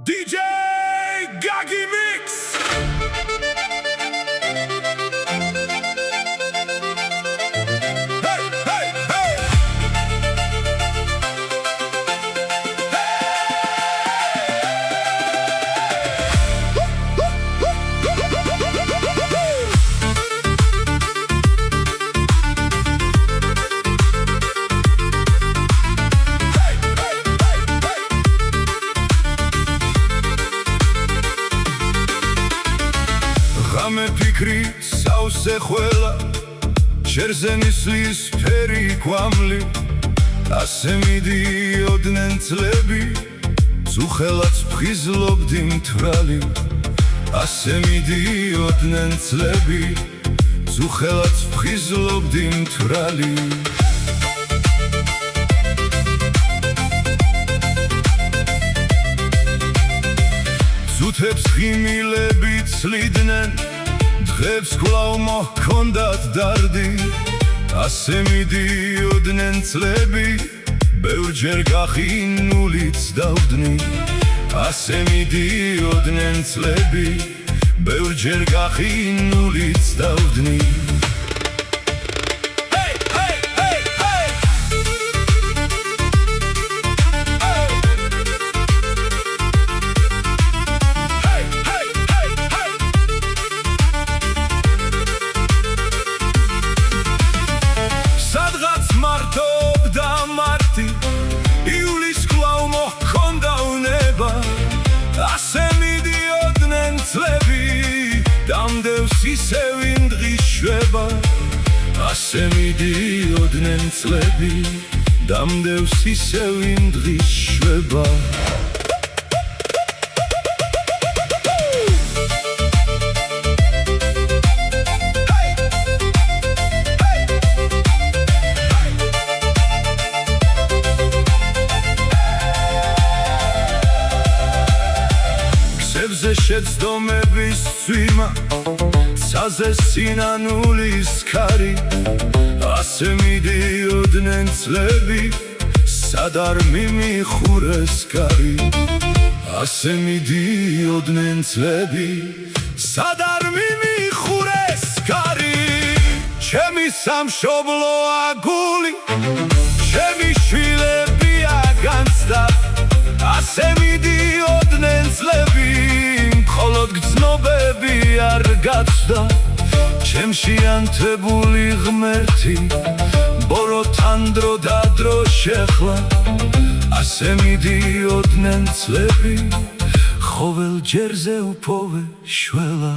DJ Gagi Mix. Rame pikri sauce khwela Sherze mislis peri kwamli Ase midioდნენ წლები Zuxelats phizlobdi mtvrali Ase midioდნენ წლები Zuxelats phizlobdi mtvrali Zutebs khimilები წლიდნენ დღებს კვლავ მოჰქონდათ დარდი ასე მიდიოდნენ წლები ბევრჯერ გახინულიც დავდნი ასე მიდიოდნენ წლები ბევრჯერ გახინულიც დავდნი ისევ იმ დღის შვება ასე მიდიოდნენ წლები დამდევს ისევ იმ დღის შვება გზებზე შეცდომების წვიმა Saze sinanulis kari Ase midioდნენ წლები Sad ar mimixures kari Ase midioდნენ წლები Sad ar mimixures kari Chemi samshoblo aguli Chemi shvilebi agansta Ase midioდნენ წლები მხოლოდ გრძნობები არ გაჩნდა ჩემში ანთებული ღმერთი ბოროთან დრო და დრო შეხლა ასე მიდიოდნენ წლები ყოველ ჯერზე უფოვე შველა